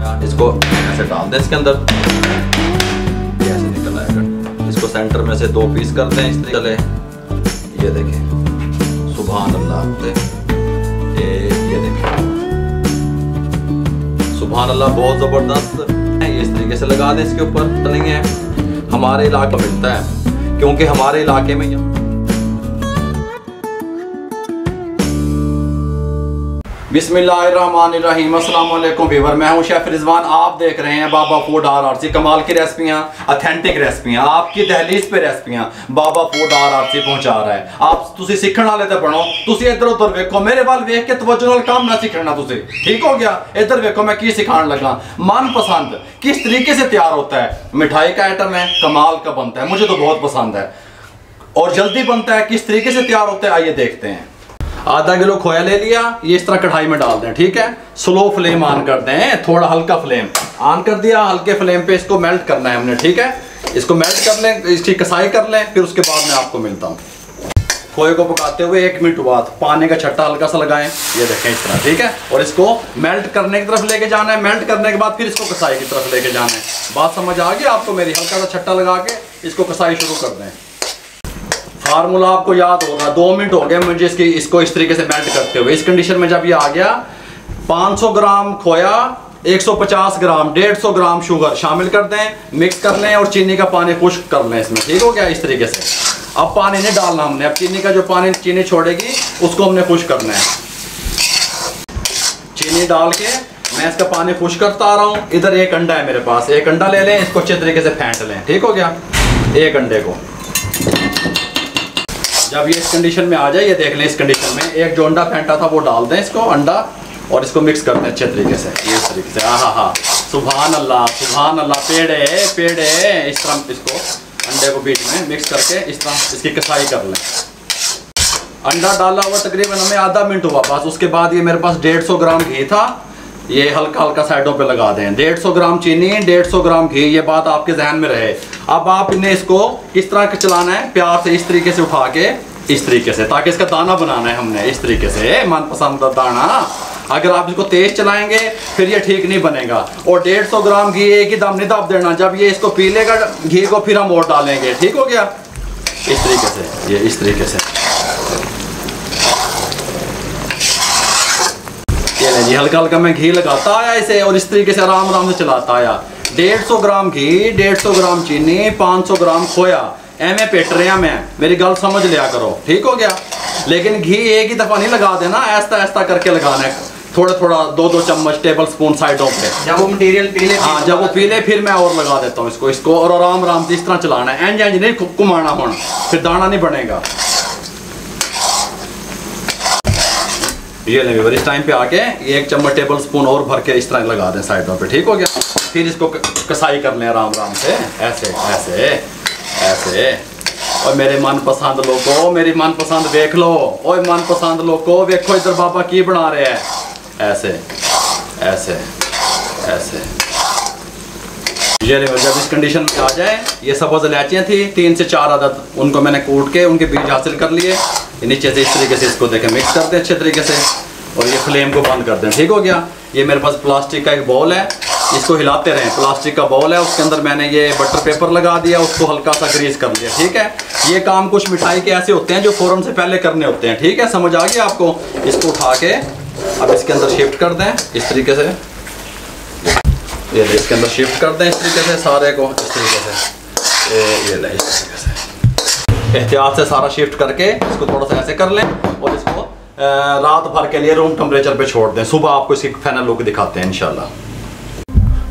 आएगा, इसको ऐसे डाल दें इसके अंदर, ये ऐसे निकल आएगा। इसको सेंटर में से 2 पीस करते हैं इस तरीके चले, ये देखें, सुभान अल्लाह, ये देखें, सुभान अल्लाह, बहुत ज़बरदस्त है। ये इस तरीके से लगा दें इसके ऊपर, नहीं है हमारे इलाके में मिलता है, क्योंकि हमारे इलाके में बिस्मिल्लाहिर्रहमानिर्रहीम। अस्सलाम वालेकुम व्यूअर, मैं हूं शेफ रिजवान। आप देख रहे हैं बाबा फूड RRC। कमाल की रेसिपियां, ऑथेंटिक रेसिपियां, आपकी दहलीज पे रेसिपियां बाबा फूड RRC पहुंचा रहा है। आप तुसी सीखण वाले ते बनो, तुसी इधर उधर देखो, मेरे वाल देख के तवज्जो नाल काम ना सीखना तुसी, ठीक हो गया। इधर देखो मैं की सिखाने लगा। मनपसंद किस तरीके से तैयार होता है, मिठाई का आइटम है, कमाल का बनता है, मुझे तो बहुत पसंद है और जल्दी बनता है। किस तरीके से तैयार होता है आइए देखते हैं। आधा किलो खोया ले लिया, ये इस तरह कढ़ाई में डाल दें, ठीक है। स्लो फ्लेम ऑन कर दें, थोड़ा हल्का फ्लेम ऑन कर दिया, हल्के फ्लेम पे इसको मेल्ट करना है हमने, ठीक है। इसको मेल्ट कर लें, इसकी कसाई कर लें, फिर उसके बाद मैं आपको मिलता हूँ। खोए को पकाते हुए 1 मिनट बाद पानी का छट्टा हल्का सा लगाएं, ये देखें इस तरह, ठीक है। और इसको मेल्ट करने की तरफ लेके जाना है, मेल्ट करने के बाद फिर इसको कसाई की तरफ लेके जाना है। बात समझ आ गई आपको मेरी? हल्का सा छट्टा लगा के इसको कसाई शुरू कर दें। फार्मूला आपको याद होगा, 2 मिनट हो गए मुझे इसको इस तरीके से मेल्ट करते हुए। इस कंडीशन में जब ये आ गया, 500 ग्राम खोया, 150 ग्राम, 150 ग्राम शुगर शामिल कर दें, मिक्स कर लें और चीनी का पानी खुश्क कर लें इसमें, ठीक हो गया। इस तरीके से अब पानी नहीं डालना हमने, अब चीनी का जो पानी चीनी छोड़ेगी उसको हमने खुश्क करना है। चीनी डाल के मैं इसका पानी खुश्क करता आ रहा हूँ। इधर 1 अंडा है मेरे पास, 1 अंडा ले लें, इसको अच्छे तरीके से फेंट लें, ठीक हो गया। 1 अंडे को जब ये इस कंडीशन में आ जाए, ये देख लें इस कंडीशन में, 1 जो अंडा फेंटा था वो डाल दें इसको, अंडा, और इसको मिक्स कर दें अच्छे तरीके से, ये इस तरीके से। हाँ, सुभान अल्लाह, सुभान अल्लाह, पेड़ है। इस तरह इसको अंडे को बीच में मिक्स करके इस तरह इसकी कसाई कर लें। अंडा डाला हुआ तकरीबन हमें आधा मिनट हुआ बस। उसके बाद ये मेरे पास 150 ग्राम घी था, ये हल्का हल्का साइडों पे लगा दें। 150 ग्राम चीनी, 150 ग्राम घी, ये बात आपके जहन में रहे। अब आप इन्हें इसको किस तरह चलाना है, प्यार से इस तरीके से उठा के इस तरीके से, ताकि इसका दाना बनाना है हमने इस तरीके से, मनपसंद दाना। अगर आप इसको तेज चलाएंगे फिर ये ठीक नहीं बनेगा। और 150 ग्राम घी एक ही दम नहीं दाब देना, जब ये इसको पी लेगा घी को फिर हम और डालेंगे, ठीक हो गया। इस तरीके से, ये इस तरीके से, ये नहीं जी, हल्का हल्का मैं घी लगाता आया इसे और इस तरीके से आराम आराम से चलाता आया। 150 ग्राम घी, 150 ग्राम चीनी, 500 ग्राम खोया, एमे पेट रहा मैं, मेरी गल समझ लिया करो, ठीक हो गया। लेकिन घी एक ही दफ़ा नहीं लगा देना, ऐसा ऐसा करके लगाना है, थोड़ा थोड़ा 2-2 चम्मच टेबल स्पून साइडों पे। जब वो मटेरियल पी ले, हाँ, जब वो पी ले फिर मैं और लगा देता हूँ इसको और आराम आराम से इस तरह चलाना है। एंज नहीं घुमाना होना, फिर दाना नहीं बनेगा। ये नहीं, इस टाइम पे आके 1 चम्मच टेबल स्पून और भर के इस तरह लगा दें साइडों पे, ठीक हो गया। फिर इसको कसाई कर लें आराम आराम से, ऐसे ऐसे ऐसे। और मेरे मनपसंद लोगों, मेरी मनपसंद देख लो, और मनपसंद लोगों देखो इधर बाबा की बना रहे हैं, ऐसे ऐसे ऐसे। ये जब इस कंडीशन में आ जाए, ये सब्ज़ इलायचियाँ थी 3 से 4 अदद, उनको मैंने कूट के उनके बीज हासिल कर लिए। नीचे से इस तरीके से इसको देखें मिक्स कर दें अच्छे तरीके से और ये फ्लेम को बंद कर दें, ठीक हो गया। ये मेरे पास प्लास्टिक का एक बाउल है, इसको हिलाते रहें। प्लास्टिक का बाउल है, उसके अंदर मैंने ये बटर पेपर लगा दिया, उसको हल्का सा ग्रीस कर लिया, ठीक है। ये काम कुछ मिठाई के ऐसे होते हैं जो फ़ौरन से पहले करने होते हैं, ठीक है, समझ आ गया आपको। इसको उठा के अब इसके अंदर शिफ्ट कर दें इस तरीके से, ये इसके अंदर शिफ्ट कर दें इस तरीके से सारे को, इस तरीके से, ये ले इस तरीके से एहतियात से सारा शिफ्ट करके इसको थोड़ा सा ऐसे कर लें और इसको रात भर के लिए रूम टेम्परेचर पे छोड़ दें। सुबह आपको इसकी फाइनल लुक दिखाते हैं इंशाल्लाह।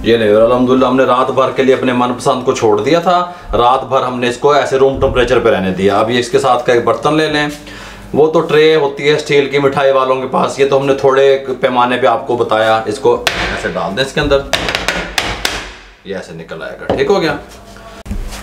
ये नहीं, अल्हम्दुलिल्लाह हमने रात भर के लिए अपने मनपसंद को छोड़ दिया था, रात भर हमने इसको ऐसे रूम टेम्परेचर पे रहने दिया। अब ये इसके साथ का एक बर्तन ले लें, वो तो ट्रे होती है स्टील की मिठाई वालों के पास, ये तो हमने थोड़े पैमाने पे आपको बताया। इसको ऐसे डाल दें इसके अंदर, ये ऐसे निकल आएगा, ठीक हो गया।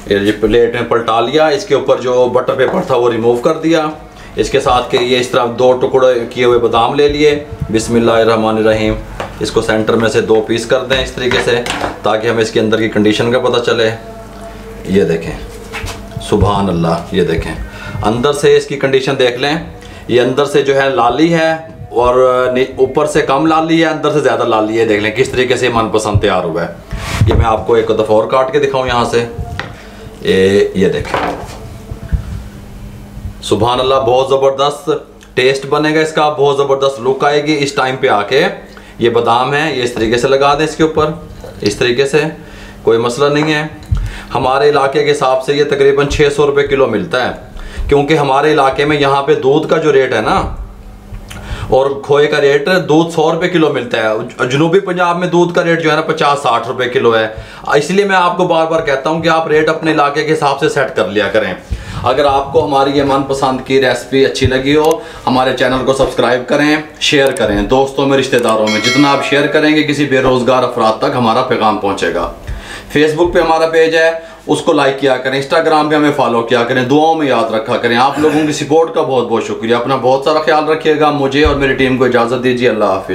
ये प्लेट में पलटा लिया, इसके ऊपर जो बटर पेपर था वो रिमूव कर दिया। इसके साथ के ये इस तरह 2 टुकड़े किए हुए बादाम ले लिए, बिस्मिल्लाहिर्रहमानिर्रहीम। इसको सेंटर में से 2 पीस कर दें इस तरीके से, ताकि हमें इसके अंदर की कंडीशन का पता चले। ये देखें, सुभान अल्लाह, ये देखें अंदर से इसकी कंडीशन देख लें। ये अंदर से जो है लाली है और ऊपर से कम लाली है, अंदर से ज़्यादा लाली है। देख लें किस तरीके से मनपसंद तैयार हुआ है। ये मैं आपको एक दफ़ा और काट के दिखाऊं यहाँ से। ये देखें, सुभान अल्लाह, बहुत ज़बरदस्त टेस्ट बनेगा इसका, बहुत ज़बरदस्त लुक आएगी। इस टाइम पे आके ये बादाम है, ये इस तरीके से लगा दें इसके ऊपर, इस तरीके से, कोई मसला नहीं है। हमारे इलाके के हिसाब से ये तकरीबन 600 रुपये किलो मिलता है, क्योंकि हमारे इलाके में यहाँ पे दूध का जो रेट है ना, और खोए का रेट, दूध 100 रुपये किलो मिलता है। जनूबी पंजाब में दूध का रेट जो है ना 50-60 रुपये किलो है। इसलिए मैं आपको बार बार कहता हूँ कि आप रेट अपने इलाके के हिसाब से सेट कर लिया करें। अगर आपको हमारी ये मनपसंद की रेसिपी अच्छी लगी हो, हमारे चैनल को सब्सक्राइब करें, शेयर करें दोस्तों में, रिश्तेदारों में। जितना आप शेयर करेंगे किसी बेरोज़गार अफराद तक हमारा पैगाम पहुँचेगा। फेसबुक पे हमारा पेज है, उसको लाइक किया करें। इंस्टाग्राम पे हमें फॉलो किया करें। दुआओं में याद रखा करें। आप लोगों की सपोर्ट का बहुत बहुत शुक्रिया। अपना बहुत सारा ख्याल रखिएगा। मुझे और मेरी टीम को इजाज़त दीजिए। अल्लाह हाफिज़।